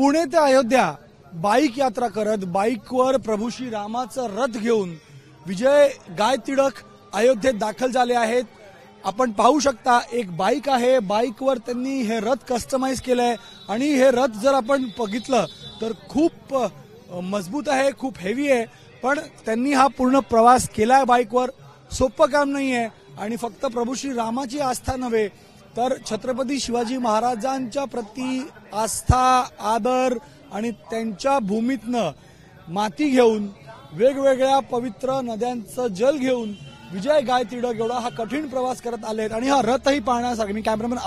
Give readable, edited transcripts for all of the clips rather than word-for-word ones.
पुणे ते अयोध्या बाईक यात्रा करत बाईकवर प्रभू श्री रामाचं रथ घेऊन विजय गायतिलक अयोध्येत दाखल झाले आहेत। आपण पाहू शकता एक बाईक आहे, बाईकवर त्यांनी हे रथ कस्टमाइज केलंय आणि हे रथ जर आपण बघितलं तर खूप मजबूत आहे, खूप हेवी आहे, पण त्यांनी हा पूर्ण प्रवास केलाय बाईकवर। सोपं काम नाहीये आणि फक्त प्रभू श्री रामाची आस्था नव्हे तर छत्रपती शिवाजी महाराजांच्या प्रती आस्था, आदर आणि त्यांच्या भूमीतनं माती घेऊन वेगवेगळ्या पवित्र नद्यांचं जल घेऊन विजय गायतिलक एवढा हा कठीण प्रवास करत आलेत। आणि हा रथही पाहण्यासाठी मी कॅमेरामॅन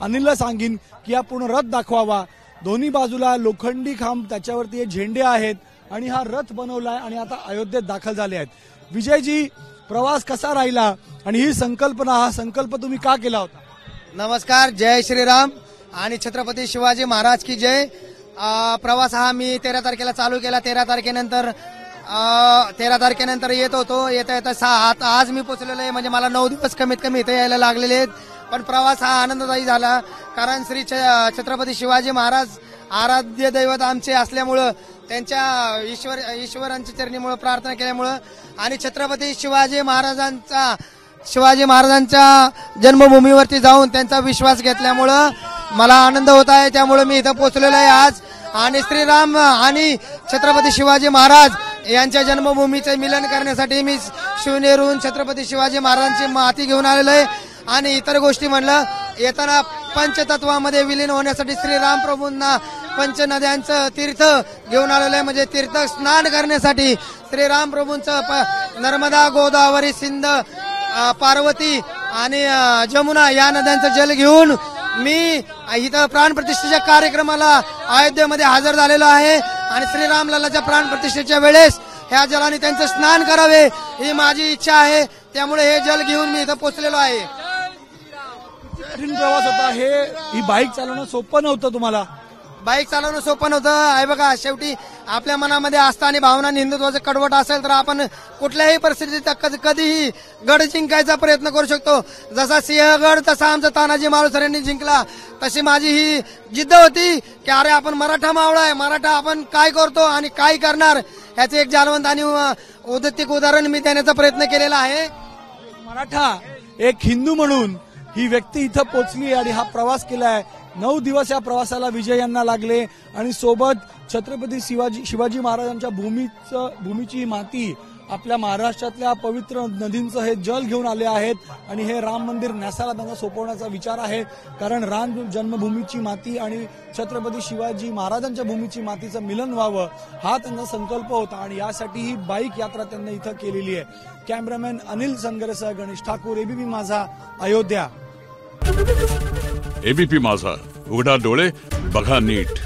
अनिलला सांगीन की हा पूर्ण रथ दाखवावा। दोन्ही बाजूला लोखंडी खांब, त्याच्यावरती हे झेंडे आहेत आणि हा रथ बनवलाय आणि आता अयोध्येत दाखल झाले आहेत। विजयजी, प्रवास कसा राहिला आणि ही संकल्पना, हा संकल्प तुम्ही का केला होता? नमस्कार, जय श्रीराम आणि छत्रपती शिवाजी महाराज की जय। प्रवास हा मी 13 तारखेला चालू केला। 13 तारखेनंतर येत होतो, येता आज मी पोहोचलेलो आहे। म्हणजे मला 9 दिवस कमीत कमी इथे यायला लागलेले आहेत, पण प्रवास हा आनंददायी झाला। कारण श्री छत्रपती शिवाजी महाराज आराध्य दैवत आमचे असल्यामुळं, त्यांच्या ईश्वरांच्या चरणीमुळे प्रार्थना केल्यामुळं आणि छत्रपती शिवाजी महाराजांच्या जन्मभूमीवरती जाऊन त्यांचा विश्वास घेतल्यामुळं मला आनंद होत आहे। त्यामुळे मी इथं पोहोचलेलो आहे आज आणि श्रीराम आणि छत्रपती शिवाजी महाराज यांच्या जन्मभूमीचे मिलन करण्यासाठी मी शिवनेरून छत्रपती शिवाजी महाराजांची माती घेऊन आलेलो आहे। आणि इतर गोष्टी म्हणलं, येताना पंचतत्वामध्ये विलीन होण्यासाठी श्रीराम प्रभूंना पंचनद्यांचं तीर्थ घेऊन आलेलं आहे। म्हणजे तीर्थ स्नान करण्यासाठी श्रीराम प्रभूंचं नर्मदा, गोदावरी, सिंध, पार्वती आणि जमुना या नद्यांचं जल घेऊन मी इथं प्राणप्रतिष्ठेच्या कार्यक्रमाला अयोध्येमध्ये हजर झालेलो आहे। आणि श्रीराम लल्लाच्या प्राणप्रतिष्ठेच्या वेळेस ह्या जलाने त्यांचं स्नान करावे ही माझी इच्छा आहे। त्यामुळे हे जल घेऊन मी इथं पोहोचलेलो आहे। कठीण प्रवास होता, ही बाईक चालवणं सोपं नव्हतं तुम्हाला? बाईक चालवणं सोपं नव्हतं आहे। बघा, शेवटी आपल्या मनामध्ये आस्था आणि भावना हिंदुत्वाचं कडवट असेल तर आपण कुठल्याही परिस्थितीत कधीही गड जिंकायचा प्रयत्न करू शकतो। जसा सिंहगड तसा आमचा तानाजी मालुसरेंनी जिंकला, तशी माझी ही जिद्द होती की अरे आपण मराठा मावळा आहे, मराठा आपण काय करतो आणि काय करणार ह्याचे एक जालवंत आणि औद्योगिक उदाहरण मी देण्याचा प्रयत्न केलेला आहे। मराठा एक हिंदू म्हणून ही व्यक्ती इथं पोहोचली आणि हा प्रवास केलाय। 9 दिवस या प्रवासाला विजय यांना लागले आणि सोबत छत्रपती शिवाजी महाराजांच्या भूमीची माती, आपल्या महाराष्ट्रातल्या पवित्र नदींचं हे जल घेऊन आले आहेत आणि हे राम मंदिर न्यासाला त्यांना सोपवण्याचा विचार आहे। कारण राम जन्मभूमीची माती आणि छत्रपती शिवाजी महाराजांच्या भूमीची मातीचं मिलन व्हावं हा त्यांचा संकल्प होता आणि यासाठी ही बाईक यात्रा त्यांनी इथं केलेली आहे। कॅमेरामॅन अनिल संगरेसह गणेश ठाकूर, एबीपी माझा, अयोध्या। एबीपी माझा, उघडा डोळे बघा नीट।